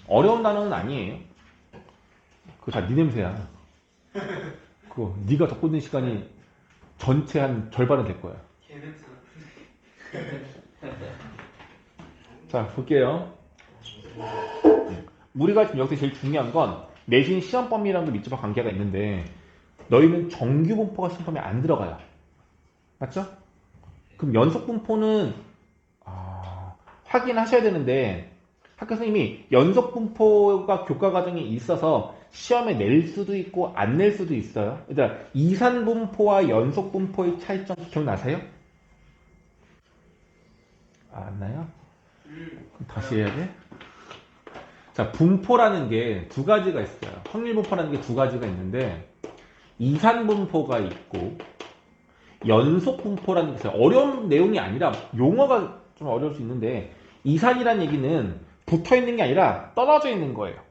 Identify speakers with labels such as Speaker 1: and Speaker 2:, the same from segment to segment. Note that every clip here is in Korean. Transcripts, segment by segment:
Speaker 1: 어려운 단어는 아니에요. 그거 다 네 냄새야. 그거 네가 더 꽂는 시간이 전체 한 절반은 될 거야.
Speaker 2: 개냄새
Speaker 1: 자, 볼게요. 우리가 지금 여기서 제일 중요한 건 내신 시험 범위랑도 밀접한 관계가 있는데 너희는 정규 분포가 시험 범위에 안 들어가요. 맞죠? 그럼 연속 분포는 확인하셔야 되는데 학교 선생님이 연속 분포가 교과 과정에 있어서 시험에 낼 수도 있고 안 낼 수도 있어요. 얘들아, 이산 분포와 연속 분포의 차이점 기억나세요? 안 나요? 그럼 다시 해야 돼? 자, 분포라는 게 두 가지가 있어요. 확률 분포라는 게 두 가지가 있는데 이산 분포가 있고 연속 분포라는 게 있어요. 어려운 내용이 아니라 용어가 좀 어려울 수 있는데 이산이라는 얘기는 붙어 있는 게 아니라 떨어져 있는 거예요.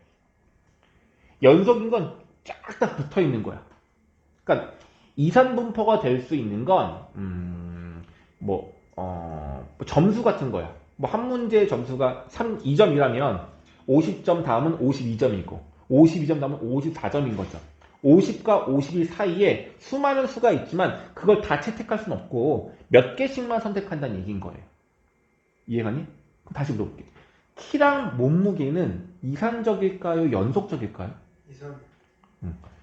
Speaker 1: 연속인 건 쫙 다 붙어 있는 거야. 그러니까 이산 분포가 될 수 있는 건 점수 같은 거야. 뭐 한 문제의 점수가 2점이라면 50점 다음은 52점이고 52점 다음은 54점인 거죠. 50과 51 사이에 수많은 수가 있지만 그걸 다 채택할 수는 없고 몇 개씩만 선택한다는 얘기인 거예요. 이해가니? 그럼 다시 물어볼게. 키랑 몸무게는 이산적일까요? 연속적일까요?
Speaker 2: 이상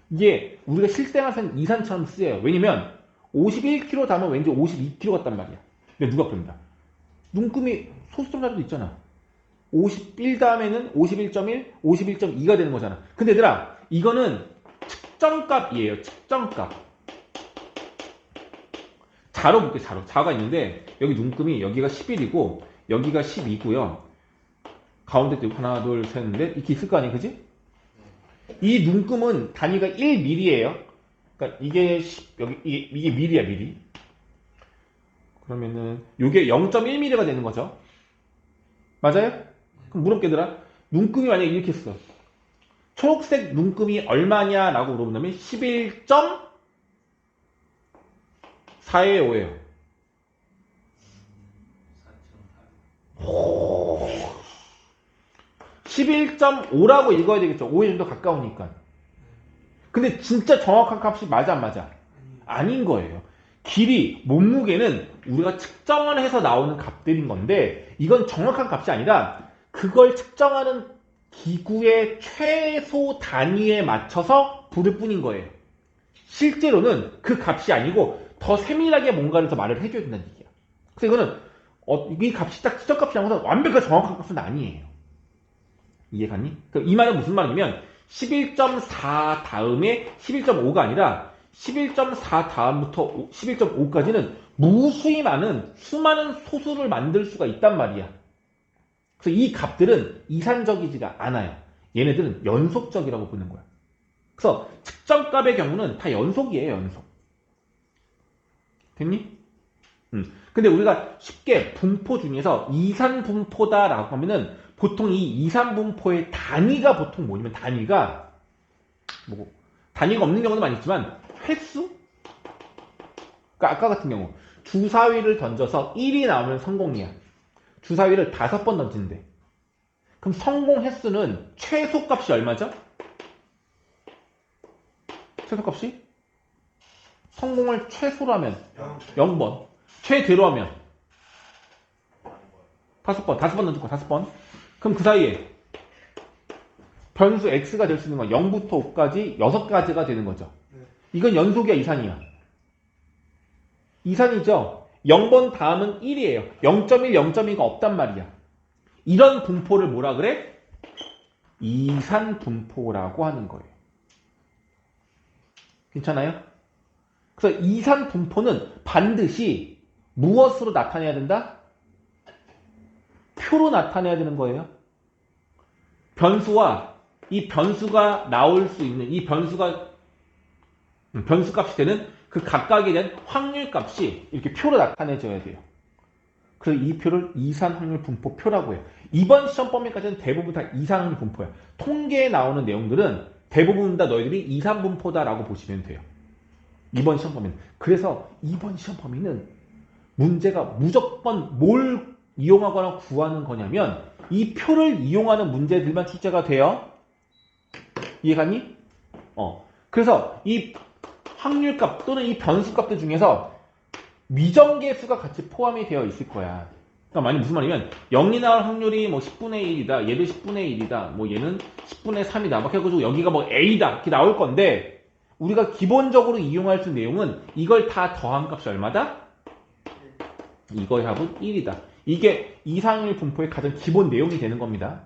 Speaker 1: 이게 우리가 실생활에서는 이산처럼 쓰여요. 왜냐면 51kg 담으면 왠지 52kg 같단 말이야. 근데 누가 그럽니다. 눈금이 소수점자도 있잖아. 51 다음에는 51.1, 51.2가 되는 거잖아. 근데 얘들아, 이거는 측정값이에요. 측정값. 자로 볼게, 자로. 자가 있는데 여기 눈금이 여기가 11이고 여기가 12고요. 가운데 또 하나, 둘, 셋, 넷 이렇게 있을 거 아니야, 그지? 이 눈금은 단위가 1mm예요. 그러니까 이게 이게 mm야, mm. 그러면은 이게 0.1mm가 되는 거죠. 맞아요? 그럼 물어볼게, 얘들아. 눈금이 만약에 이렇게 있어. 초록색 눈금이 얼마냐? 라고 물어본다면 11.4에 5예요. 11.5라고 읽어야 되겠죠. 5에 좀 더 가까우니까. 근데 진짜 정확한 값이 맞아, 안 맞아? 아닌 거예요. 길이, 몸무게는 우리가 측정을 해서 나오는 값들인 건데 이건 정확한 값이 아니라 그걸 측정하는 기구의 최소 단위에 맞춰서 부를 뿐인 거예요. 실제로는 그 값이 아니고 더 세밀하게 뭔가를 더 말을 해줘야 된다는 얘기야. 그래서 이거는 이 값이 딱 측정값이라고 해서 완벽한 정확한 값은 아니에요. 이해가니? 이 말은 무슨 말이냐면 11.4 다음에 11.5가 아니라 11.4 다음부터 11.5까지는 무수히 많은 수많은 소수를 만들 수가 있단 말이야. 그래서 이 값들은 이산적이지가 않아요. 얘네들은 연속적이라고 보는 거야. 그래서 측정값의 경우는 다 연속이에요, 연속. 됐니? 근데 우리가 쉽게 분포 중에서 이산 분포다라고 하면은 보통 이 이산 분포의 단위가 보통 뭐냐면 단위가 없는 경우도 많이 있지만 횟수? 그러니까 아까 같은 경우 주사위를 던져서 1이 나오면 성공이야. 주사위를 5번 던진대. 그럼 성공 횟수는 최소값이 얼마죠? 최소값이? 성공을 최소로 하면 0번. 최대로 하면 5번. 5번 던질 거야. 5번. 그럼 그 사이에 변수 x가 될 수 있는 건 0부터 5까지 6가지가 되는 거죠. 이건 연속이야, 이산이야. 이산이죠. 0번 다음은 1이에요. 0.1, 0.2가 없단 말이야. 이런 분포를 뭐라 그래? 이산 분포라고 하는 거예요. 괜찮아요? 그래서 이산 분포는 반드시 무엇으로 나타내야 된다? 표로 나타내야 되는 거예요. 변수와 이 변수가 나올 수 있는 이 변수값이 되는 그 각각에 대한 확률값이 이렇게 표로 나타내져야 돼요. 그래서 이 표를 이산 확률 분포표라고 해요. 이번 시험 범위까지는 대부분 다 이산 확률 분포야. 통계에 나오는 내용들은 대부분 다 너희들이 이산 분포다라고 보시면 돼요. 이번 시험 범위는. 그래서 이번 시험 범위는 문제가 무조건 뭘 이용하거나 구하는 거냐면 이 표를 이용하는 문제들만 출제가 돼요. 이해가니? 그래서 이 확률값 또는 이 변수값들 중에서 미정계수가 같이 포함이 되어 있을 거야. 그러니까 만약 무슨 말이면 0이 나올 확률이 뭐 10분의 1이다. 얘도 10분의 1이다. 뭐 얘는 10분의 3이다. 막 해가지고 여기가 뭐 A다. 이렇게 나올 건데 우리가 기본적으로 이용할 수 있는 내용은 이걸 다 더한 값이 얼마다? 이거의 합은 1이다. 이게 이상률 분포의 가장 기본 내용이 되는 겁니다.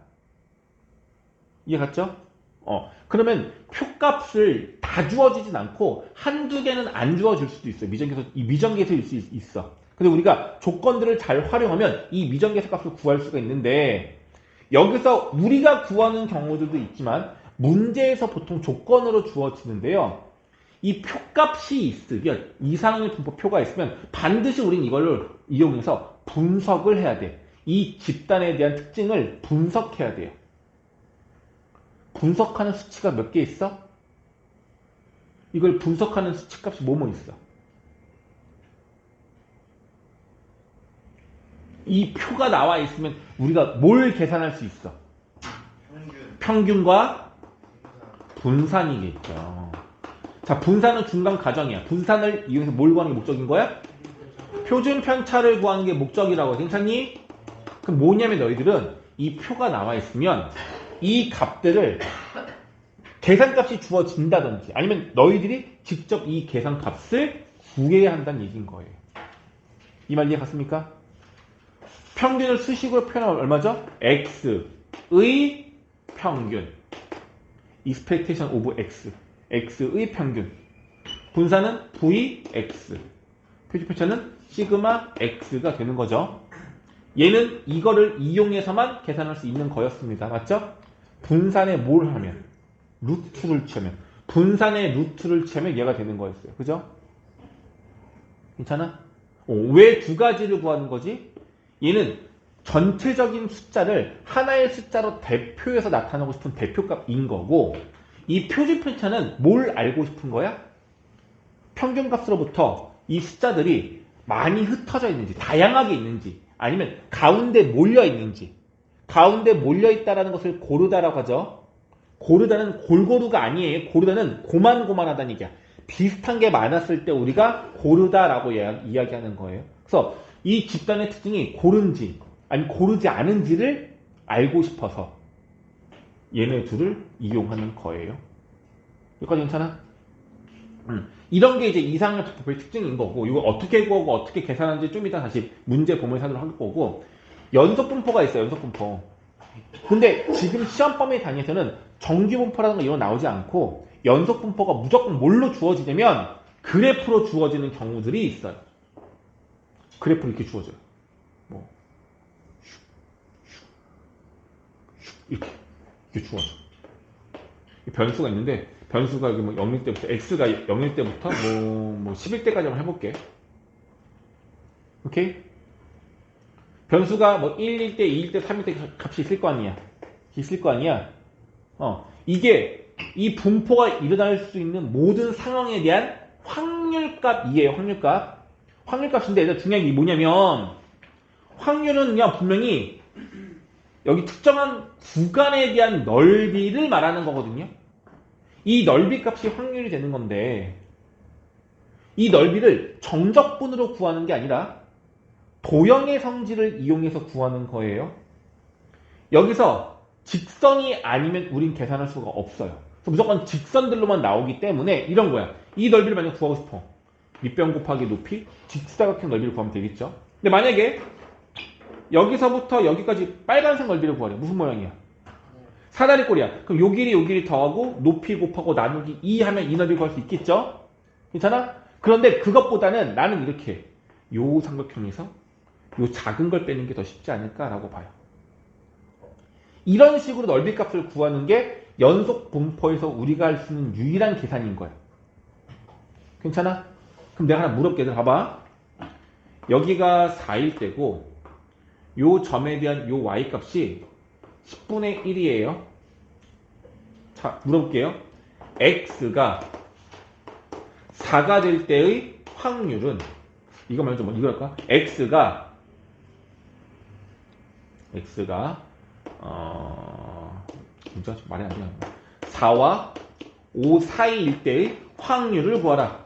Speaker 1: 이해 갔죠? 그러면 표값을 다 주어지진 않고 한두 개는 안 주어질 수도 있어요. 미정계수일 수 있어. 근데 우리가 조건들을 잘 활용하면 이 미정계수 값을 구할 수가 있는데 여기서 우리가 구하는 경우들도 있지만 문제에서 보통 조건으로 주어지는데요. 이 표값이 있으면 이상률 분포표가 있으면 반드시 우린 이걸 이용해서 분석을 해야 돼. 이 집단에 대한 특징을 분석해야 돼요. 분석하는 수치가 몇 개 있어? 이걸 분석하는 수치값이 뭐뭐 있어? 이 표가 나와 있으면 우리가 뭘 계산할 수 있어? 평균과 분산이겠죠. 자, 분산은 중간 과정이야. 분산을 이용해서 뭘 구하는 게 목적인 거야? 표준 편차를 구하는 게 목적이라고. 괜찮니? 그럼 뭐냐면 너희들은 이 표가 나와 있으면 이 값들을 계산값이 주어진다든지 아니면 너희들이 직접 이 계산값을 구해야 한다는 얘기인 거예요. 이 말 이해 갔습니까? 평균을 수식으로 표현하면 얼마죠? x의 평균 expectation of x x의 평균 분산은 vx 표준편차는 시그마 x가 되는 거죠. 얘는 이거를 이용해서만 계산할 수 있는 거였습니다. 맞죠? 분산에 뭘 하면? 루트를 취하면. 분산에 루트를 취하면 얘가 되는 거였어요. 그죠? 괜찮아? 왜 두 가지를 구하는 거지? 얘는 전체적인 숫자를 하나의 숫자로 대표해서 나타내고 싶은 대표값인 거고 이 표준편차는 뭘 알고 싶은 거야? 평균값으로부터 이 숫자들이 많이 흩어져 있는지 다양하게 있는지 아니면 가운데 몰려 있는지 가운데 몰려 있다라는 것을 고르다라고 하죠. 고르다는 골고루가 아니에요. 고르다는 고만고만하다는 얘기야. 비슷한 게 많았을 때 우리가 고르다라고 이야기하는 거예요. 그래서 이 집단의 특징이 고른지 아니 고르지 않은지를 알고 싶어서 얘네 둘을 이용하는 거예요. 여기까지 괜찮아? 이런 게 이제 이상률 분포의 특징인 거고 이거 어떻게 구하고 어떻게 계산하는지 좀 이따 다시 문제 보면서 하도록 할 거고 연속 분포가 있어요. 연속 분포. 근데 지금 시험 범위 단위에서는 정규 분포라는 거 이런 거 나오지 않고 연속 분포가 무조건 뭘로 주어지냐면 그래프로 주어지는 경우들이 있어요. 그래프로 이렇게 주어져요. 뭐 이렇게 주어져. 변수가 있는데 변수가 뭐 0일 때부터 x가 0일 때부터 뭐 11대까지 한번 해볼게. 오케이? 변수가 뭐 1일 때, 2일 때, 3일 때 값이 있을 거 아니야. 있을 거 아니야. 이게 이 분포가 일어날 수 있는 모든 상황에 대한 확률값이에요. 확률값. 확률값인데 얘들 중요한 게 뭐냐면 확률은 그냥 분명히 여기 특정한 구간에 대한 넓이를 말하는 거거든요. 이 넓이 값이 확률이 되는 건데 이 넓이를 정적분으로 구하는 게 아니라 도형의 성질을 이용해서 구하는 거예요. 여기서 직선이 아니면 우린 계산할 수가 없어요. 그래서 무조건 직선들로만 나오기 때문에 이런 거야. 이 넓이를 만약 구하고 싶어. 밑변 곱하기 높이 직사각형 넓이를 구하면 되겠죠. 근데 만약에 여기서부터 여기까지 빨간색 넓이를 구하래. 무슨 모양이야? 사다리꼴이야. 그럼 요 길이 더하고 높이 곱하고 나누기 2 하면 이 넓이 구할 수 있겠죠? 괜찮아? 그런데 그것보다는 나는 이렇게 요 삼각형에서 요 작은 걸 빼는 게 더 쉽지 않을까라고 봐요. 이런 식으로 넓이 값을 구하는 게 연속 분포에서 우리가 할 수 있는 유일한 계산인 거야. 괜찮아? 그럼 내가 하나 물어볼게. 얘들 봐봐. 여기가 4일 때고 요 점에 대한 요 y 값이 10분의 1이에요. 자, 물어볼게요. x가 4가 될 때의 확률은 이거 말고 좀 이거 할까? x가 문제가 좀 말이 안 되나? 4와 5 사이일 때의 확률을 구하라.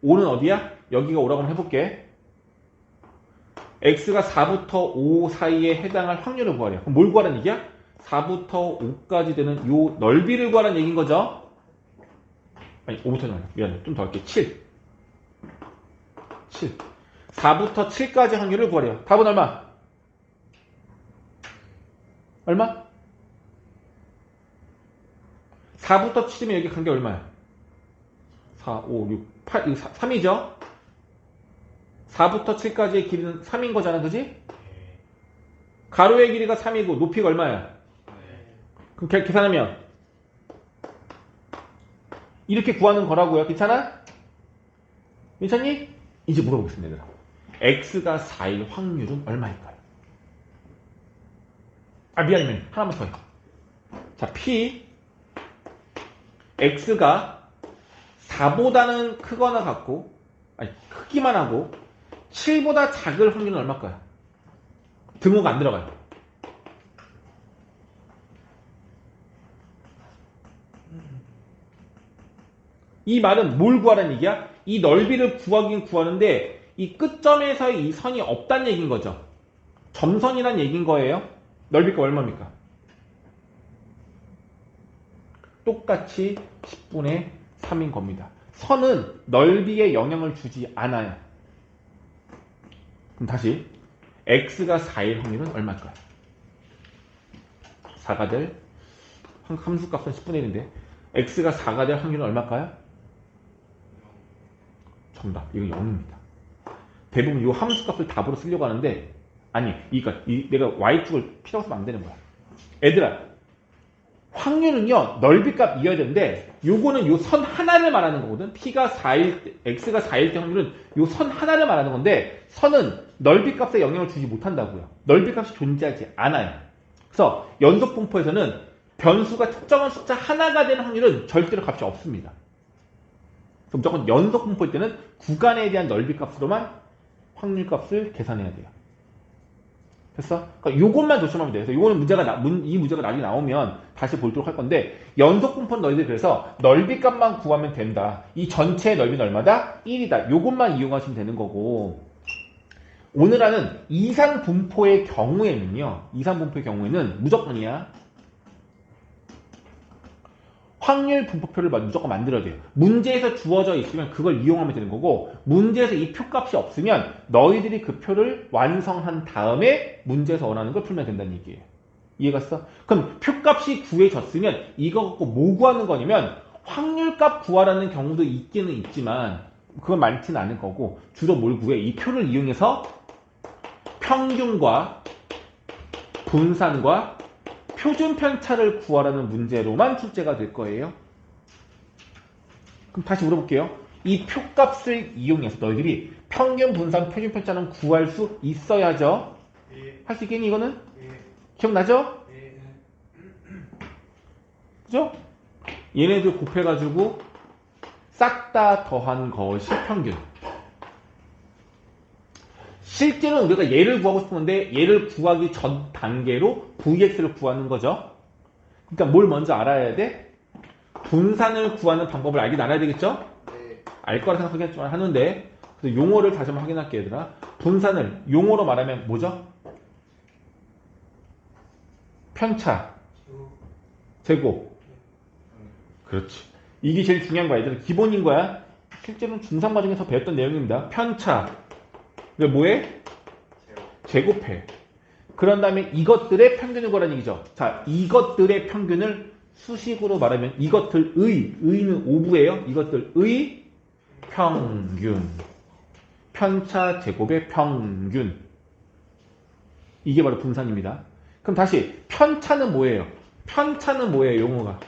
Speaker 1: 5는 어디야? 여기가 5라고 한번 해볼게. x가 4부터 5 사이에 해당할 확률을 구하래. 그럼 뭘 구하라는 얘기야? 4부터 5까지 되는 요 넓이를 구하라는 얘기인 거죠. 아니 5부터는 아니야. 미안해. 좀 더 할게. 7. 4부터 7까지 확률을 구하래요. 답은 얼마? 얼마? 4부터 7이면 여기 간 게 얼마야? 4, 5, 6, 8, 이거 3이죠? 4부터 7까지의 길이는 3인 거잖아, 그지? 가로의 길이가 3이고 높이가 얼마야? 그럼 계산하면 이렇게 구하는 거라고요. 괜찮아? 괜찮니? 이제 물어보겠습니다, 얘들아. x가 4일 확률은 얼마일까요? 미안해. 하나만 더 해. 자, p x가 4보다는 크거나 같고, 크기만 하고 7보다 작을 확률은 얼마일까요? 등호가 안 들어가요. 이 말은 뭘 구하라는 얘기야? 이 넓이를 구하긴 구하는데 이 끝점에서의 이 선이 없다는 얘기인 거죠. 점선이란 얘기인 거예요. 넓이가 얼마입니까? 똑같이 10분의 3인 겁니다. 선은 넓이에 영향을 주지 않아요. 그럼 다시 x가 4일 확률은 얼마일까요? 4가 될 함수값은 10분의 1인데 x가 4가 될 확률은 얼마일까요? 정답. 이건 0입니다. 대부분 이 함수값을 답으로 쓰려고 하는데 내가 y축을 필요로 쓰면 안 되는 거야. 애들아, 확률은요 넓이값 이어야 되는데 요거는 요 선 하나를 말하는 거거든. x가 4일 때 확률은 요 선 하나를 말하는 건데 선은 넓이값에 영향을 주지 못한다고요. 넓이값이 존재하지 않아요. 그래서 연속분포에서는 변수가 특정한 숫자 하나가 되는 확률은 절대로 값이 없습니다. 그래서 무조건 연속분포일 때는 구간에 대한 넓이값으로만 확률값을 계산해야 돼요. 됐어? 그러니까 요것만 조심하면 돼요. 그래서 요거는 이 문제가 나중에 나오면 다시 보도록 할 건데, 연속분포는 너희들 그래서 넓이값만 구하면 된다. 이 전체의 넓이는 얼마다? 1이다. 요것만 이용하시면 되는 거고, 오늘 하는 이산분포의 경우에는 무조건이야. 확률 분포표를 무조건 만들어야 돼요. 문제에서 주어져 있으면 그걸 이용하면 되는 거고, 문제에서 이 표값이 없으면 너희들이 그 표를 완성한 다음에 문제에서 원하는 걸 풀면 된다는 얘기예요. 이해갔어? 그럼 표값이 구해졌으면 이거 갖고 뭐 구하는 거냐면 확률값 구하라는 경우도 있기는 있지만 그건 많지는 않을 거고, 주로 뭘 구해? 이 표를 이용해서 평균과 분산과 표준 편차를 구하라는 문제로만 출제가 될 거예요. 그럼 다시 물어볼게요. 이 표값을 이용해서 너희들이 평균, 분산, 표준 편차는 구할 수 있어야죠.
Speaker 2: 예.
Speaker 1: 할 수 있겠니 이거는?
Speaker 2: 예.
Speaker 1: 기억나죠?
Speaker 2: 예.
Speaker 1: 그죠? 얘네들 곱해가지고 싹 다 더한 것이 평균. 실제로는 우리가 얘를 구하고 싶은데 얘를 구하기 전 단계로 vx를 구하는 거죠. 그러니까 뭘 먼저 알아야 돼? 분산을 구하는 방법을 알긴 알아야 되겠죠?
Speaker 2: 네.
Speaker 1: 알 거라 생각하겠지만 하는데, 그래서 용어를 다시 한번 확인할게요, 얘들아. 분산을 용어로 말하면 뭐죠? 편차, 제곱. 그렇지. 이게 제일 중요한 거야, 얘들아. 기본인 거야. 실제로는 중상 과정에서 배웠던 내용입니다. 편차. 그게 뭐해? 제곱해. 그런 다음에 이것들의 평균을 구하라는 얘기죠. 자, 이것들의 평균을 수식으로 말하면 의는 오부예요. 이것들의 평균. 편차 제곱의 평균. 이게 바로 분산입니다. 그럼 다시 편차는 뭐예요? 용어가?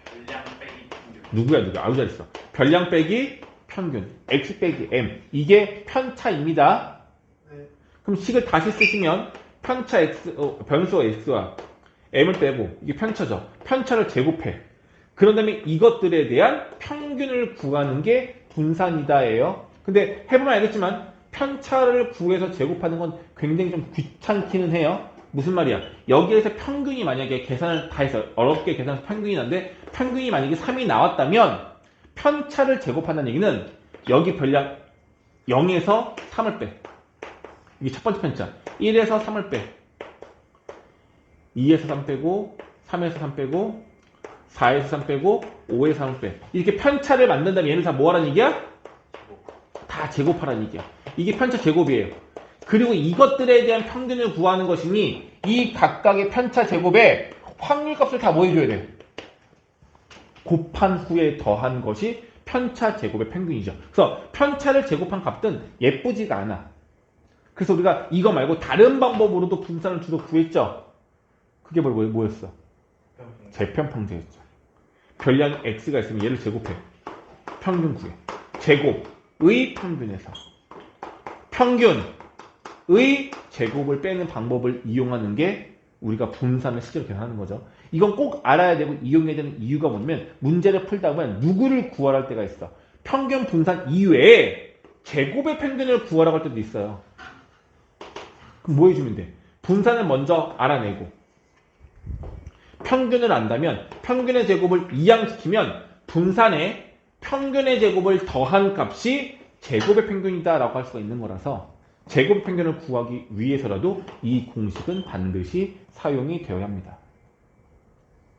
Speaker 2: 별량 빼기 평균.
Speaker 1: 누구야? 아주 잘했어. 별량 빼기 평균. x 빼기 m. 이게 편차입니다.
Speaker 2: 네.
Speaker 1: 그럼 식을 다시 쓰시면 편차 x, 변수 x와 m을 빼고 이게 편차죠. 편차를 제곱해. 그런 다음에 이것들에 대한 평균을 구하는 게 분산이다예요. 근데 해보면 알겠지만 편차를 구해서 제곱하는 건 굉장히 좀 귀찮기는 해요. 무슨 말이야? 여기에서 평균이 만약에 계산을 다 해서 어렵게 계산해서 평균이 나는데 평균이 만약에 3이 나왔다면 편차를 제곱한다는 얘기는 여기 별량 0에서 3을 빼. 이게 첫 번째 편차. 1에서 3을 빼. 2에서 3 빼고 3에서 3 빼고 4에서 3 빼고 5에서 3을 빼. 이렇게 편차를 만든다면 얘를 다 뭐하라는 얘기야? 다 제곱하라는 얘기야. 이게 편차 제곱이에요. 그리고 이것들에 대한 평균을 구하는 것이니 이 각각의 편차 제곱에 확률값을 다 뭐 해줘야 돼? 곱한 후에 더한 것이 편차 제곱의 평균이죠. 그래서 편차를 제곱한 값은 예쁘지가 않아. 그래서 우리가 이거 말고 다른 방법으로도 분산을 주로 구했죠. 그게 뭐였어? 재편방제였죠. 별량 x가 있으면 얘를 제곱해. 평균 구해. 제곱의 평균에서 평균의 제곱을 빼는 방법을 이용하는 게 우리가 분산을 실제로 계산하는 거죠. 이건 꼭 알아야 되고 이용해야 되는 이유가 뭐냐면 문제를 풀다 보면 누구를 구하라 할 때가 있어. 평균 분산 이외에 제곱의 평균을 구하라고 할 때도 있어요. 그럼 뭐 해주면 돼? 분산을 먼저 알아내고 평균을 안다면 평균의 제곱을 이항시키면 분산에 평균의 제곱을 더한 값이 제곱의 평균이다 라고 할 수가 있는 거라서 제곱 평균을 구하기 위해서라도 이 공식은 반드시 사용이 되어야 합니다.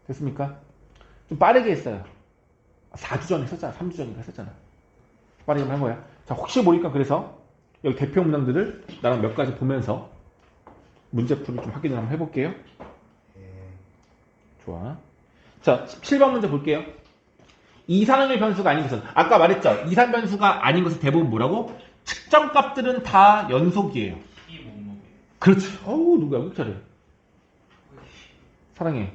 Speaker 1: 됐습니까? 좀 빠르게 했어요. 4주 전에 했었잖아. 3주 전인가 했었잖아. 빠르게 한 거야. 자, 혹시 모르니까 그래서 여기 대표 문항들을 나랑 몇 가지 보면서 문제풀이를 좀 확인을 한번 해볼게요. 좋아. 자, 17번 문제 볼게요. 이상의 변수가 아닌 것은 아까 말했죠. 이상 변수가 아닌 것은 대부분 뭐라고? 측정값들은 다 연속이에요.
Speaker 2: 이 몸무게.
Speaker 1: 그렇지. 어우 누구야? 왜 잘해? 사랑해.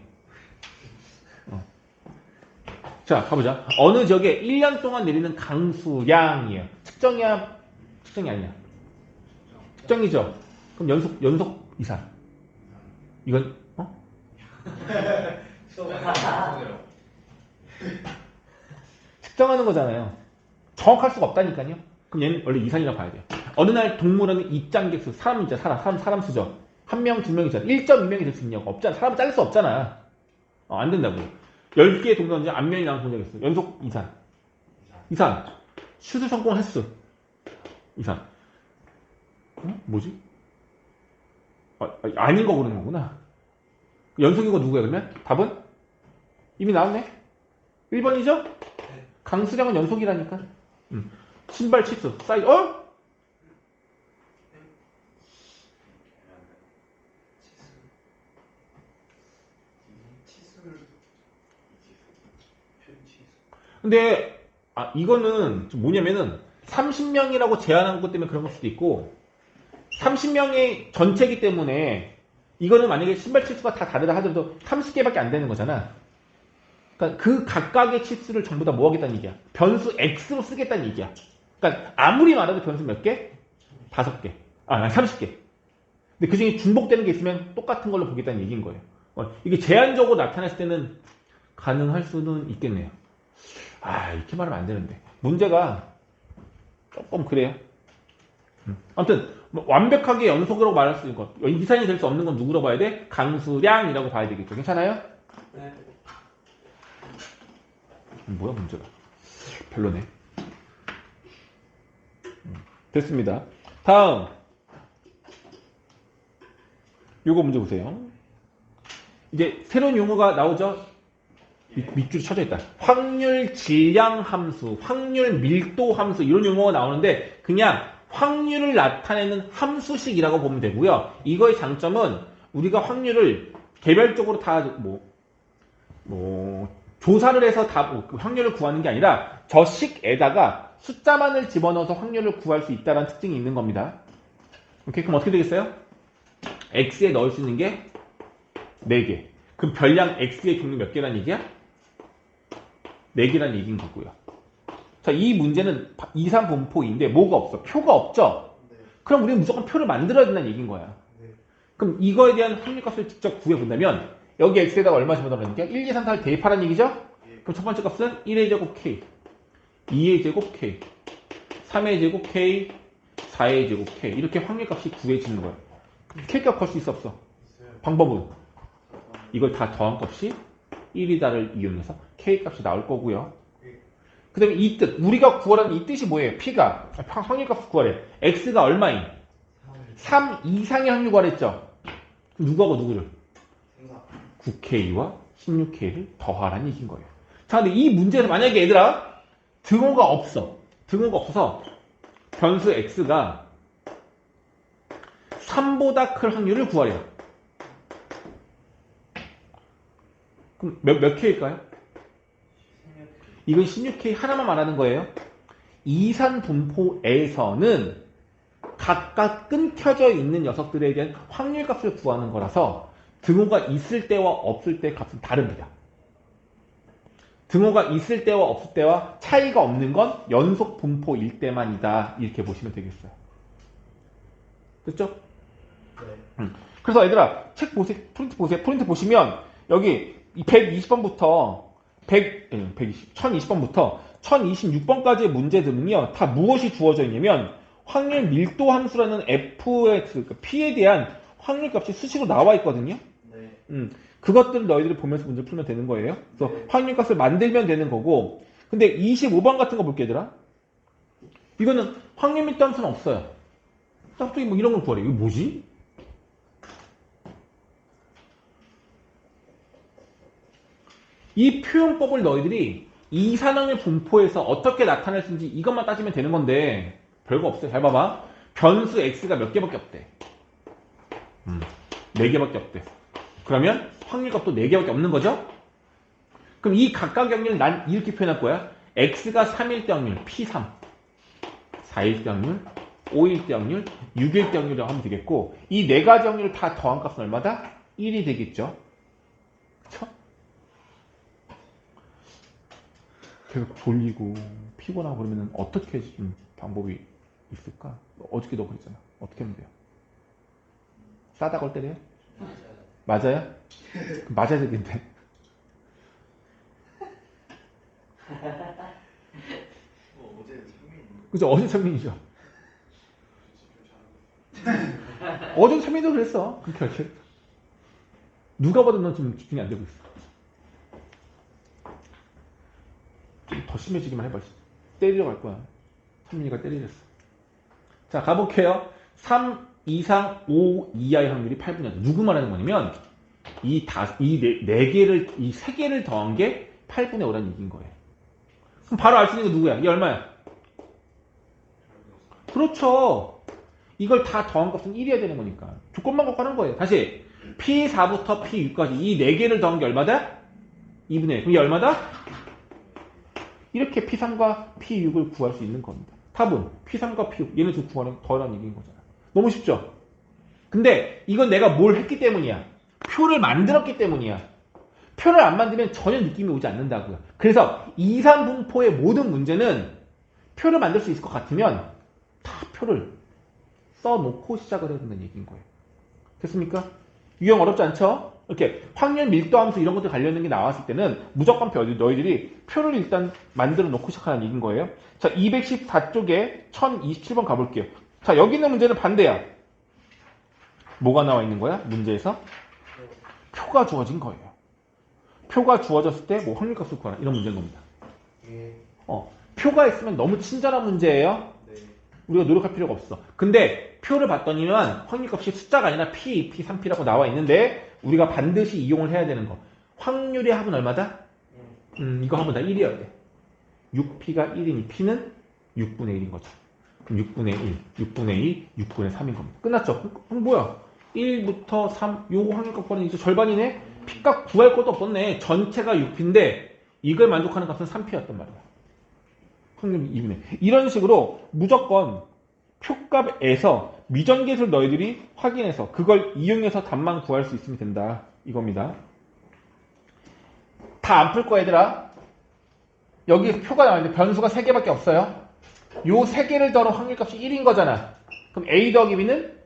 Speaker 1: 자, 가보자. 어느 지역에 1년 동안 내리는 강수량이에요. 측정이야? 측정이 아니야? 측정이죠? 그럼 연속 이상. 이건, 측정하는 거잖아요. 정확할 수가 없다니까요. 그럼 얘는 원래 이산이라고 봐야 돼요. 어느 날 동물원은 입장객수, 사람이죠. 사람 수죠. 1명, 2명이잖아. 1.2명이 될 수 있냐고. 없잖아. 사람을 자를 수 없잖아. 안 된다고. 10개의 동물원이 안면이 나온 동작이 있어. 연속 이산. 슈트 성공 횟수. 이산. 뭐지? 아닌 거 고르는 거구나. 연속인 거 누구야, 그러면? 답은? 이미 나왔네? 1번이죠? 강수량은 연속이라니까. 신발 치수, 사이즈, 근데, 이거는 좀 뭐냐면은, 30명이라고 제한한 것 때문에 그런 걸 수도 있고, 30명의 전체이기 때문에, 이거는 만약에 신발 치수가 다 다르다 하더라도 30개밖에 안 되는 거잖아. 그러니까 그 각각의 치수를 전부 다 뭐 하겠다는 얘기야? 변수 x로 쓰겠다는 얘기야. 그러니까 아무리 말해도 변수 몇 개? 5개. 30개. 근데 그 중에 중복되는 게 있으면 똑같은 걸로 보겠다는 얘기인 거예요. 이게 제한적으로 나타났을 때는 가능할 수는 있겠네요. 이렇게 말하면 안 되는데. 문제가 조금 그래요. 아무튼 완벽하게 연속으로 말할 수 있는 것. 이산이 될 수 없는 건 누구로 봐야 돼? 강수량이라고 봐야 되겠죠. 괜찮아요?
Speaker 2: 네.
Speaker 1: 뭐야 문제가? 별로네. 됐습니다. 다음 요거 문제 보세요. 이제 새로운 용어가 나오죠. 밑줄이 쳐져 있다. 확률 질량 함수, 확률 밀도 함수 이런 용어가 나오는데 그냥 확률을 나타내는 함수식이라고 보면 되고요. 이거의 장점은 우리가 확률을 개별적으로 다 조사를 해서 다 확률을 구하는 게 아니라 저 식에다가 숫자만을 집어넣어서 확률을 구할 수 있다는 특징이 있는 겁니다. 오케이, 그럼 어떻게 되겠어요? x에 넣을 수 있는 게 4개. 그럼 별량 x의 종류 몇 개란 얘기야? 4개란 얘기인 거고요. 자, 이 문제는 이산 분포인데 뭐가 없어? 표가 없죠? 그럼 우리는 무조건 표를 만들어야 된다는 얘기인 거야. 그럼 이거에 대한 확률값을 직접 구해본다면 여기 x에다가 얼마 집어넣으니까 1, 2, 3, 4를 대입하라는 얘기죠? 그럼 첫 번째 값은 1의 제곱 k, 2의 제곱 k, 3의 제곱 k, 4의 제곱 k 이렇게 확률값이 구해지는 거예요. k 값 걸 수 있어 없어? 방법은 이걸 다 더한값이 1이다를 이용해서 K값이 나올 거고요. 그 다음에 이 뜻, 우리가 구하라는 이 뜻이 뭐예요? P가 확률값을 구하래. X가 얼마인? 3 이상의 확률 구하랬죠? 그럼 누구하고 누구를? 9K와 16K를 더하라는 얘기인 거예요. 자, 근데 이 문제에서 만약에 얘들아 등호가 없어. 등호가 없어서 변수 X가 3보다 클 확률을 구하래요. 그럼 몇 K일까요? 이건 16K 하나만 말하는 거예요. 이산 분포에서는 각각 끊겨져 있는 녀석들에 대한 확률값을 구하는 거라서 등호가 있을 때와 없을 때 값은 다릅니다. 등호가 있을 때와 없을 때와 차이가 없는 건 연속 분포일 때만이다. 이렇게 보시면 되겠어요. 됐죠?
Speaker 2: 네.
Speaker 1: 그래서 얘들아 책 보세요. 프린트 보세요. 프린트 보시면 여기 120번부터 1020번부터 1026번까지의 문제들은요. 다 무엇이 주어져 있냐면 확률 밀도 함수라는 F의 그러니까 P에 대한 확률값이 수식으로 나와 있거든요.
Speaker 2: 네.
Speaker 1: 그것들을 너희들이 보면서 문제 풀면 되는 거예요. 그래서 확률값을 만들면 되는 거고. 근데 25번 같은 거 볼게 얘들아. 이거는 확률 밀도 함수는 없어요. 갑자기 뭐 이런 걸 구하래. 이거 뭐지? 이 표현법을 너희들이 이산항의 분포에서 어떻게 나타낼 수 있는지 이것만 따지면 되는 건데 별거 없어요. 잘 봐봐. 변수 x가 몇 개밖에 없대. 4개밖에 없대. 그러면 확률값도 4개밖에 없는 거죠? 그럼 이 각각의 확률을 난 이렇게 표현할 거야. x가 3일 때 확률 P3, 4일 때 확률, 5일 때 확률, 6일 때 확률이라고 하면 되겠고 이 4가지 확률을 다 더한 값은 얼마다? 1이 되겠죠? 그쵸? 계속 졸리고 피곤하고 그러면 어떻게 좀 방법이 있을까? 어저께 너 그랬잖아. 어떻게 하면 돼요? 싸다 걸 때려요? 맞아요? 맞아야 되겠는데.
Speaker 2: 어제 상민이.
Speaker 1: 그죠? 어제 창민이죠. 어제 창민도 그랬어. 그렇게. 누가 봐도 넌 지금 집중이 안 되고 있어. 좀 더 심해지기만 해봐. 때리러 갈 거야. 창민이가 때리랬어. 자, 가볼게요. 3 이상 5 이하의 확률이 8분의 1. 누구 말하는 거냐면 이 4개를 이 3개를 더한 게 8분의 5라는 얘기인 거예요. 그럼 바로 알 수 있는 게 누구야? 이게 얼마야? 그렇죠. 이걸 다 더한 값은 1이어야 되는 거니까. 조건만 갖고 하는 거예요. 다시 P4부터 P6까지 이 4개를 더한 게 얼마다? 2분의 1. 그럼 이게 얼마다? 이렇게 P3과 P6을 구할 수 있는 겁니다. 답은 P3과 P6 얘네 두 더하라는 얘기인 거잖아. 너무 쉽죠? 근데 이건 내가 뭘 했기 때문이야. 표를 만들었기 때문이야. 표를 안 만들면 전혀 느낌이 오지 않는다고요. 그래서 이산분포의 모든 문제는 표를 만들 수 있을 것 같으면 다 표를 써놓고 시작을 해야 된다는 얘기인 거예요. 됐습니까? 유형 어렵지 않죠? 이렇게 확률 밀도 함수 이런 것들 관련된 게 나왔을 때는 무조건 너희들이 표를 일단 만들어 놓고 시작하는 얘기인 거예요. 자, 214쪽에 1027번 가볼게요. 자, 여기 있는 문제는 반대야. 뭐가 나와 있는 거야? 문제에서? 표가 주어진 거예요. 표가 주어졌을 때 뭐 확률값을 구하라 이런 문제인 겁니다. 표가 있으면 너무 친절한 문제예요. 우리가 노력할 필요가 없어. 근데 표를 봤더니만 확률값이 숫자가 아니라 P, P, 3P라고 나와 있는데 우리가 반드시 이용을 해야 되는 거. 확률의 합은 얼마다? 이거 하면 다 1이어야 돼. 6P가 1이니 P는 6분의 1인 거죠. 그럼 6분의 1, 6분의 2, 6분의 3인 겁니다. 끝났죠? 그럼 뭐야? 1부터 3, 요거 확률값 구하는 이제 절반이네? P값 구할 것도 없었네. 전체가 6P인데 이걸 만족하는 값은 3P였단 말이야. 확률 2분의 1. 이런 식으로 무조건 표값에서 미정계수를 너희들이 확인해서 그걸 이용해서 답만 구할 수 있으면 된다. 이겁니다. 다 안 풀 거야 얘들아. 여기 표가 나와있는데 변수가 3개밖에 없어요. 요 3개를 더한 확률값이 1인 거잖아. 그럼 A 더하기 B는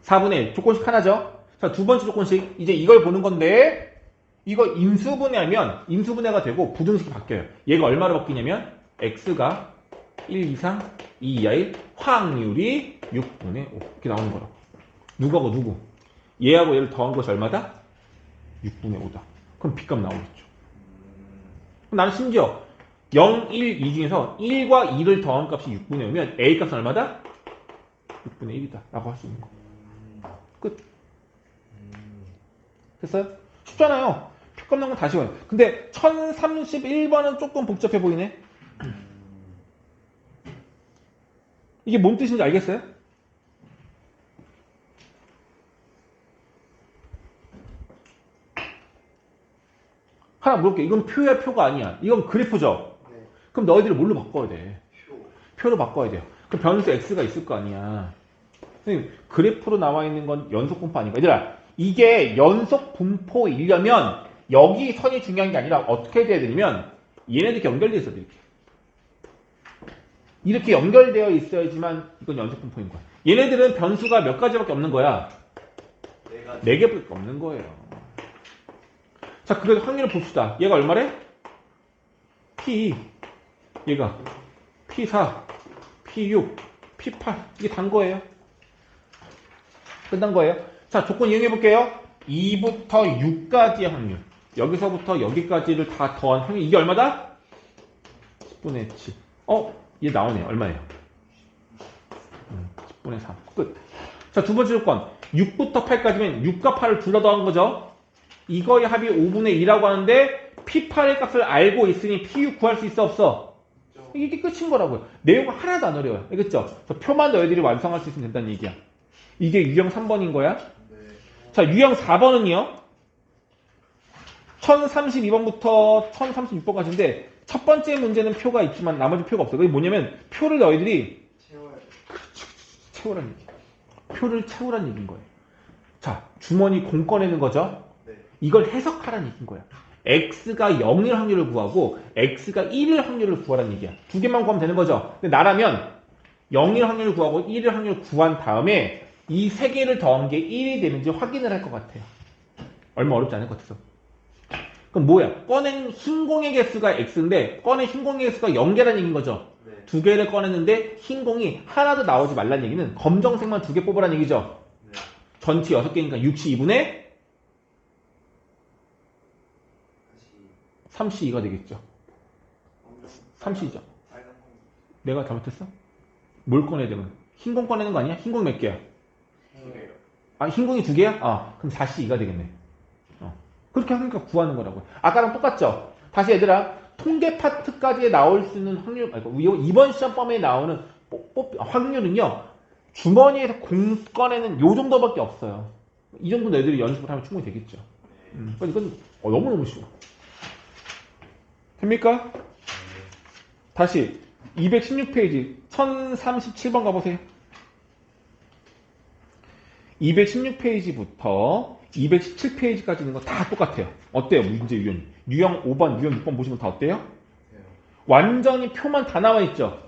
Speaker 1: 4분의 1. 조건식 하나죠. 자, 두 번째 조건식. 이제 이걸 보는 건데 이거 인수분해하면 인수분해가 되고 부등식이 바뀌어요. 얘가 얼마로 바뀌냐면 X가 1 이상 2 이하의 확률이 6분의 5 이렇게 나오는 거라고. 누구하고 누구? 얘하고 얘를 더한 것이 얼마다? 6분의 5다. 그럼 B값 나오겠죠. 그럼 나는 심지어 0, 1, 2 중에서 1과 2를 더한 값이 6분의 5면 A값은 얼마다? 6분의 1이다. 라고 할 수 있는 거. 끝. 됐어요? 쉽잖아요. P값 나온 건 다시 와요. 근데 1031번은 조금 복잡해 보이네. 이게 뭔 뜻인지 알겠어요? 하나 물어볼게. 이건 표야, 표가 아니야. 이건 그래프죠?
Speaker 2: 네.
Speaker 1: 그럼 너희들이 뭘로 바꿔야 돼?
Speaker 2: 표.
Speaker 1: 표로 바꿔야 돼요. 그럼 변수 x가 있을 거 아니야. 선생님, 그래프로 나와 있는 건 연속 분포 아닌가? 얘들아, 이게 연속 분포이려면 여기 선이 중요한 게 아니라 어떻게 돼야 되냐면 얘네들 이렇게 연결되어 있어야 돼. 이렇게 연결되어 있어야지만 이건 연속 분포인 거야. 얘네들은 변수가 몇 가지밖에 없는 거야.
Speaker 2: 내가
Speaker 1: 4개밖에 없는 거예요. 자, 그래서 확률을 봅시다. 얘가 얼마래? P2. 얘가 P4, P6, P8. 이게 단 거예요. 끝난 거예요. 자, 조건 이용해 볼게요. 2부터 6까지의 확률. 여기서부터 여기까지를 다 더한 확률. 이게 얼마다? 10분의 7. 얘 나오네요. 얼마예요? 10분의 3. 끝. 자, 두 번째 조건. 6부터 8까지면 6과 8을 둘 다 더한 거죠. 이거의 합이 5분의 2라고 하는데 P8의 값을 알고 있으니 P6 구할 수 있어 없어? 이게 끝인 거라고요. 내용은 하나도 안 어려워요. 알겠죠? 표만 너희들이 완성할 수 있으면 된다는 얘기야. 이게 유형 3번인 거야.
Speaker 2: 네.
Speaker 1: 자, 유형 4번은요. 1032번부터 1036번까지인데 첫 번째 문제는 표가 있지만 나머지 표가 없어. 그게 뭐냐면 표를 너희들이
Speaker 2: 채워야 돼.
Speaker 1: 채우라는 얘기야. 표를 채우라는 얘기인 거예요. 자, 주머니 공 꺼내는 거죠.
Speaker 2: 네.
Speaker 1: 이걸 해석하라는 얘기인 거야. x가 0일 확률을 구하고 x가 1일 확률을 구하라는 얘기야. 두 개만 구하면 되는 거죠. 근데 나라면 0일 확률을 구하고 1일 확률을 구한 다음에 이 세 개를 더한 게 1이 되는지 확인을 할 것 같아요. 얼마 어렵지 않을 것 같아서. 그럼 뭐야? 꺼낸 흰 공의 개수가 x인데 꺼낸 흰 공의 개수가 0개라는 얘기인 거죠.
Speaker 2: 네.
Speaker 1: 두 개를 꺼냈는데 흰 공이 하나도 나오지 말라는 얘기는 검정색만 2개 뽑으라는 얘기죠.
Speaker 2: 네.
Speaker 1: 전체 6개니까 62분의
Speaker 2: 다시
Speaker 1: 32가 되겠죠. 32죠.
Speaker 2: 빨간 공.
Speaker 1: 내가 잘못했어? 뭘 꺼내야 되면? 흰 공 꺼내는 거 아니야? 흰 공 몇 개야?
Speaker 2: 해요.
Speaker 1: 흰 공이 2개야? 그럼 42가 되겠네. 그렇게 하니까 구하는 거라고요. 아까랑 똑같죠? 다시 얘들아, 통계 파트까지 나올 수 있는 확률, 이번 시험범에 나오는 확률은요, 주머니에서 공 꺼내는 요 정도밖에 없어요. 이 정도 애들이 연습을 하면 충분히 되겠죠. 그러니까 이건 너무너무 쉬워. 됩니까? 다시 216페이지 1037번 가보세요. 216페이지부터 217페이지까지 있는 거 다 똑같아요. 어때요? 문제 유형. 유형 5번, 유형 6번 보시면 다 어때요?
Speaker 2: 네.
Speaker 1: 완전히 표만 다 나와 있죠?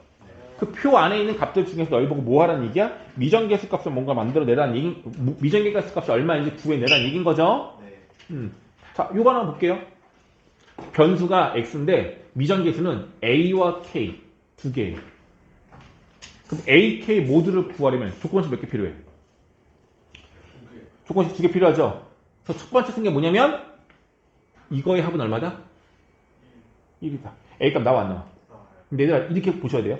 Speaker 1: 그 표 안에 있는 값들 중에서 너희 보고 뭐 하라는 얘기야? 미정계수 값을 뭔가 만들어내라는 얘기, 미정계수 값이 얼마인지 구해내라는 얘기인 거죠?
Speaker 2: 네.
Speaker 1: 자, 요거 하나 볼게요. 변수가 x인데 미정계수는 a와 k 두 개예요. 그럼 a, k 모두를 구하려면 조건식 몇 개 필요해? 조건식 2개 필요하죠? 그래서 첫 번째 쓴 게 뭐냐면 이거의 합은 얼마다? 1이다. A값 나와 안 나와? 근데 얘들아 이렇게 보셔야 돼요.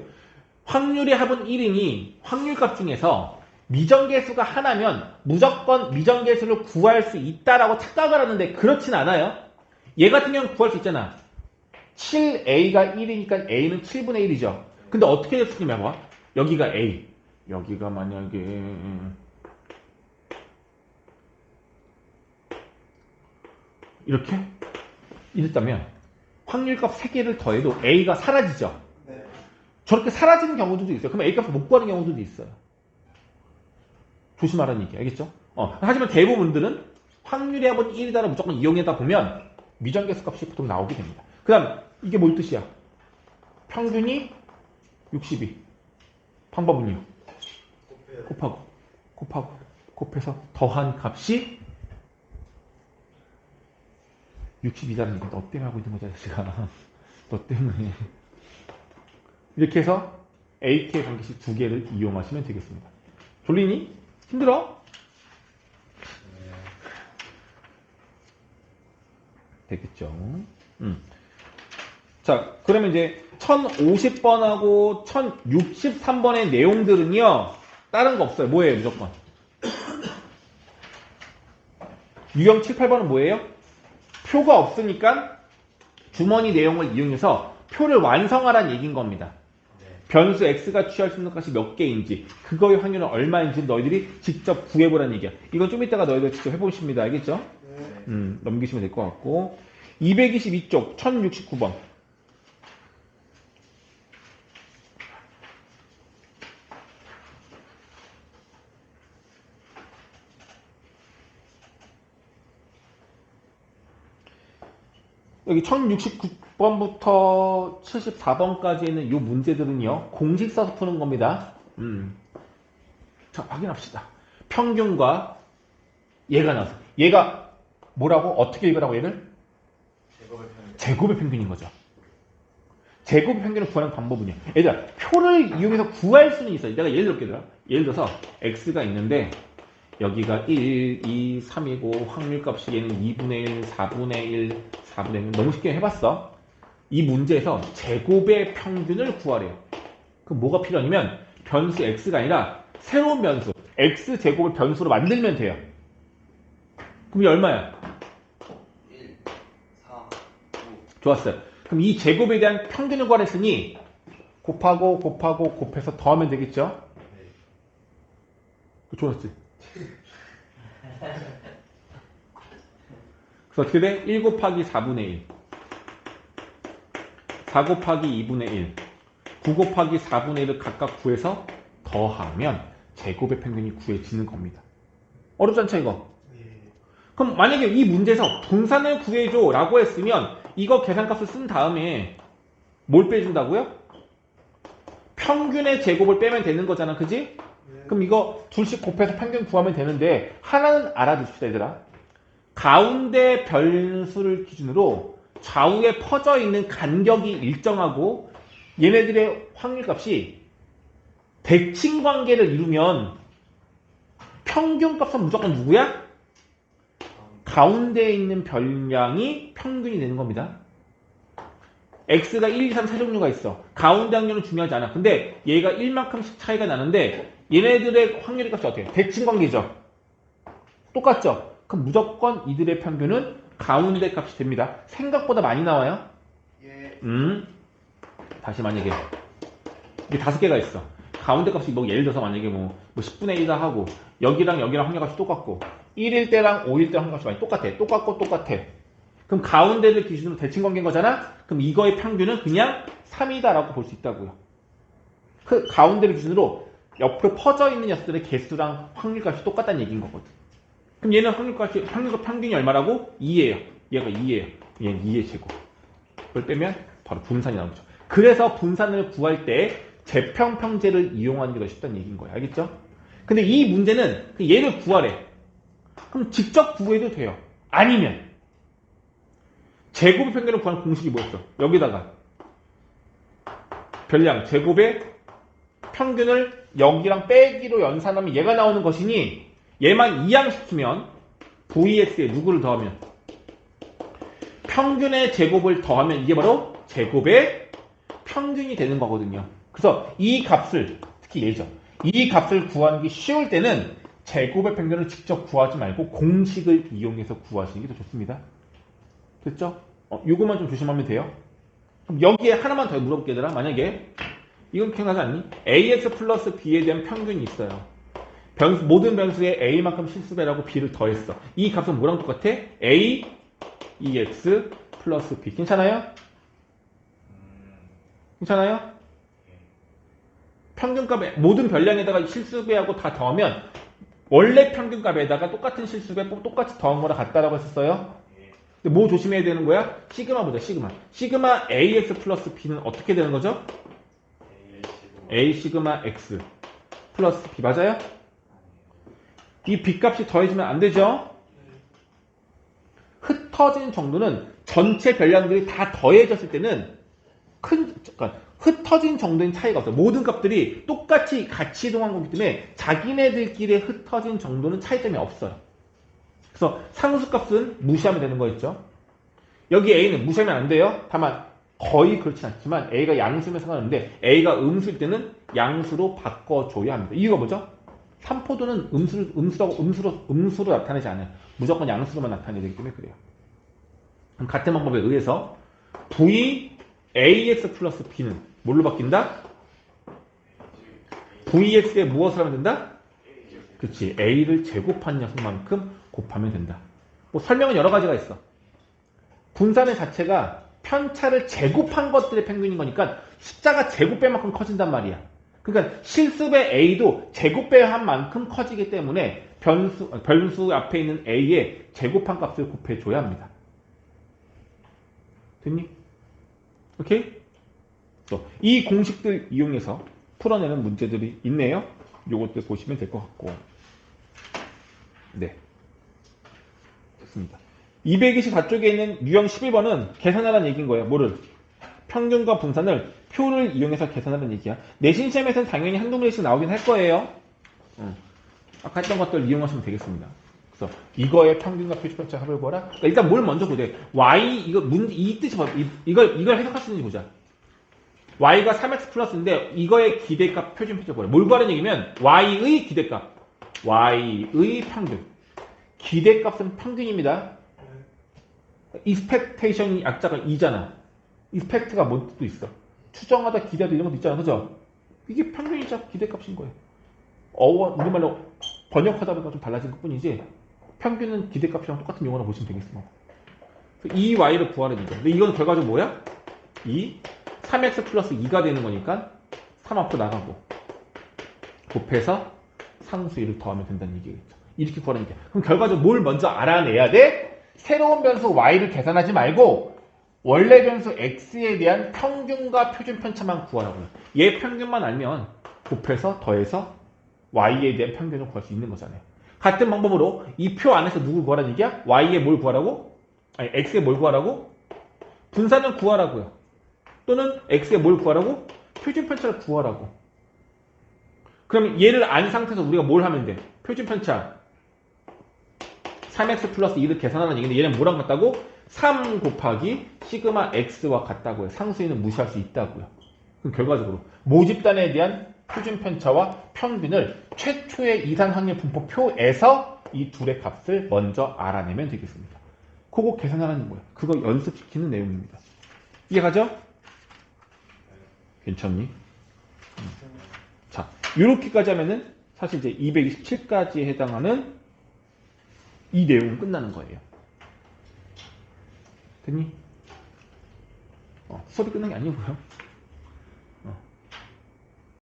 Speaker 1: 확률의 합은 1이니 확률값 중에서 미정계수가 하나면 무조건 미정계수를 구할 수 있다라고 착각을 하는데 그렇진 않아요. 얘 같은 경우는 구할 수 있잖아. 7A가 1이니까 A는 7분의 1이죠. 근데 어떻게 됐으면 봐봐. 여기가 A. 여기가 만약에 이렇게 이랬다면 확률값 3개를 더해도 A가 사라지죠.
Speaker 2: 네.
Speaker 1: 저렇게 사라지는 경우들도 있어요. 그럼 A값을 못 구하는 경우들도 있어요. 조심하라는 얘기 알겠죠? 하지만 대부분들은 확률의 합은 1이다를 무조건 이용하다 보면 미정계수 값이 보통 나오게 됩니다. 그 다음 이게 뭘 뜻이야? 평균이 62. 방법은요? 곱해서 더한 값이 62라는 얘기 너 때문에 하고 있는 거잖아, 제가. 너 때문에. 이렇게 해서 AK 관계식 두 개를 이용하시면 되겠습니다. 졸리니? 힘들어? 되겠죠. 자, 그러면 이제 1050번하고 1063번의 내용들은요, 다른 거 없어요. 뭐예요, 무조건? 유형 7, 8번은 뭐예요? 표가 없으니까 주머니 내용을 이용해서 표를 완성하라는 얘기인 겁니다. 변수 x가 취할 수 있는 값이 몇 개인지, 그거의 확률은 얼마인지 너희들이 직접 구해보라는 얘기야. 이건 좀 이따가 너희들 직접 해보십니다. 알겠죠? 넘기시면 될 것 같고. 222쪽 1069번. 여기 1069번부터 74번까지 있는 이 문제들은요, 공식 써서 푸는 겁니다. 자, 확인합시다. 평균과 얘가 나와서. 얘가 뭐라고? 어떻게 읽으라고 얘를? 제곱의 평균인 거죠. 제곱의 평균을 구하는 방법은요. 얘들아, 표를 이용해서 구할 수는 있어요. 내가 예를 들게 얘들아. 예를 들어서 x가 있는데 여기가 1, 2, 3이고 확률값이 얘는 2분의 1, 4분의 1, 4분의 1 너무 쉽게 해봤어. 이 문제에서 제곱의 평균을 구하래요. 그럼 뭐가 필요하냐면 변수 x가 아니라 새로운 변수 x제곱을 변수로 만들면 돼요. 그럼 이게 얼마야?
Speaker 2: 1, 4, 5.
Speaker 1: 좋았어요. 그럼 이 제곱에 대한 평균을 구하랬으니 곱해서 더하면 되겠죠? 좋았지? 그래서 어떻게 돼? 1 곱하기 4분의 1 4 곱하기 2분의 1 9 곱하기 4분의 1을 각각 구해서 더하면 제곱의 평균이 구해지는 겁니다. 어렵지 않죠 이거? 그럼 만약에 이 문제에서 분산을 구해줘 라고 했으면 이거 계산값을 쓴 다음에 뭘 빼준다고요? 평균의 제곱을 빼면 되는 거잖아, 그지? 그럼 이거 둘씩 곱해서 평균 구하면 되는데 하나는 알아두십시다 얘들아. 가운데 변수를 기준으로 좌우에 퍼져 있는 간격이 일정하고 얘네들의 확률값이 대칭 관계를 이루면 평균값은 무조건 누구야? 가운데에 있는 별량이 평균이 되는 겁니다. x가 1, 2, 3 세 종류가 있어. 가운데 확률은 중요하지 않아. 근데 얘가 1만큼씩 차이가 나는데 얘네들의 확률의 값이 어떻게 해? 대칭 관계죠. 똑같죠? 그럼 무조건 이들의 평균은 가운데 값이 됩니다. 생각보다 많이 나와요. 다시 만약에 이게 5개가 있어. 가운데 값이 뭐 예를 들어서 만약에 뭐 10분의 1이다 하고 여기랑 확률값이 똑같고 1일 때랑 5일 때 확률값이 많이 똑같아. 똑같아. 그럼 가운데를 기준으로 대칭 관계인 거잖아? 그럼 이거의 평균은 그냥 3이다라고 볼 수 있다고요. 그 가운데를 기준으로 옆으로 퍼져 있는 녀석들의 개수랑 확률값이 똑같다는 얘기인 거거든. 그럼 얘는 확률값 평균이 얼마라고? 2예요. 얘가 2예요. 얘는 2의 제곱. 그걸 빼면 바로 분산이 나오죠. 그래서 분산을 구할 때 재평평제를 이용하는 게 더 쉽다는 얘기인 거예요. 알겠죠? 근데 이 문제는 얘를 구하래. 그럼 직접 구해도 돼요. 아니면 제곱의 평균을 구하는 공식이 뭐였어? 여기다가 별량 제곱의 평균을 여기랑 빼기로 연산하면 얘가 나오는 것이니 얘만 이항시키면 VX에 누구를 더하면 평균의 제곱을 더하면 이게 바로 제곱의 평균이 되는 거거든요. 그래서 이 값을 특히 얘죠. 이 값을 구하는 게 쉬울 때는 제곱의 평균을 직접 구하지 말고 공식을 이용해서 구하시는 게 더 좋습니다. 됐죠? 요것만 좀 조심하면 돼요. 그럼 여기에 하나만 더 물어볼게 얘들아. 만약에 이건 기억나지 않니? AX 플러스 B에 대한 평균이 있어요. 모든 변수에 A만큼 실수배라고 B를 더했어. 이 값은 뭐랑 똑같아? A, EX 플러스 B. 괜찮아요? 괜찮아요? 평균값에 모든 별량에다가 실수배하고 다 더하면 원래 평균값에다가 똑같은 실수배 똑같이 더한 거랑 같다라고 했었어요. 근데 뭐 조심해야 되는 거야? 시그마 보자. 시그마 AX 플러스 B는 어떻게 되는 거죠? A 시그마 X 플러스 B 맞아요? 이 B값이 더해지면 안 되죠? 흩어진 정도는 전체 별량들이 다 더해졌을 때는 흩어진 정도인 차이가 없어요. 모든 값들이 똑같이 같이 이동한 거기 때문에 자기네들끼리의 흩어진 정도는 차이점이 없어요. 그래서 상수값은 무시하면 되는 거였죠. 여기 A는 무시하면 안 돼요. 다만 거의 그렇진 않지만 A가 양수면 상관없는데 A가 음수일 때는 양수로 바꿔줘야 합니다. 이유가 뭐죠? 삼포도는 음수로 나타내지 않아요. 무조건 양수로만 나타내야 되기 때문에 그래요. 그럼 같은 방법에 의해서 VAX 플러스 B는 뭘로 바뀐다? VX에 무엇을 하면 된다? 그렇지. A를 제곱한 녀석만큼 곱하면 된다. 뭐 설명은 여러 가지가 있어. 분산의 자체가 편차를 제곱한 것들의 평균인 거니까 숫자가 제곱배만큼 커진단 말이야. 그러니까 실습의 A도 제곱배한 만큼 커지기 때문에 변수 앞에 있는 A의 제곱한 값을 곱해줘야 합니다. 됐니? 오케이? 이 공식들 이용해서 풀어내는 문제들이 있네요. 요것들 보시면 될 것 같고. 네. 좋습니다. 224쪽에 있는 유형 11번은 계산하라는 얘기인 거예요. 뭐를? 평균과 분산을 표를 이용해서 계산하라는 얘기야. 내신 시험에서는 당연히 한두 문제씩 나오긴 할 거예요. 아까 했던 것들 이용하시면 되겠습니다. 그래서 이거의 평균과 표준편차 합을 보라. 그러니까 일단 뭘 먼저 보자. Y 이거 문제 이 뜻이 봐. 이걸 해석할 수 있는지 보자. Y가 3x 플러스인데 이거의 기대값 표준편차 보라. 뭘 구하라는 얘기면 Y의 기대값, Y의 평균. 기대값은 평균입니다. expectation이 약자가 2잖아. expect가 뭔 뜻도 있어. 추정하다, 기대하다 이런 것도 있잖아. 그죠? 이게 평균이자 기대값인 거예요. 우리말로 번역하다 보니까 좀 달라진 것 뿐이지 평균은 기대값이랑 똑같은 용어로 보시면 되겠습니다. 이 Y를 구하라는 얘기죠. 근데 이건 결과적으로 뭐야? 3x 플러스 2가 되는 거니까 3 앞으로 나가고 곱해서 상수 1을 더하면 된다는 얘기겠죠. 이렇게 구하라는 얘기야. 그럼 결과적으로 뭘 먼저 알아내야 돼? 새로운 변수 Y를 계산하지 말고 원래 변수 X에 대한 평균과 표준편차만 구하라고요. 얘 평균만 알면 곱해서 더해서 Y에 대한 평균을 구할 수 있는 거잖아요. 같은 방법으로 이 표 안에서 누굴 구하라는 얘기야? Y에 뭘 구하라고? 아니 X에 뭘 구하라고? 분산을 구하라고요. 또는 X에 뭘 구하라고? 표준편차를 구하라고. 그럼 얘를 안 상태에서 우리가 뭘 하면 돼? 표준편차 3x 플러스 2를 계산하는 얘기인데 얘는 뭐랑 같다고? 3 곱하기 시그마 x와 같다고요. 상수에는 무시할 수 있다고요. 그럼 결과적으로 모집단에 대한 표준편차와 평균을 최초의 이산 확률 분포표에서 이 둘의 값을 먼저 알아내면 되겠습니다. 그거 계산하라는 거예요. 그거 연습시키는 내용입니다. 이해가죠? 괜찮니? 자, 이렇게까지 하면은 사실 이제 227까지에 해당하는 이 내용은 끝나는 거예요. 됐니? 수업이 끝난 게 아니고요.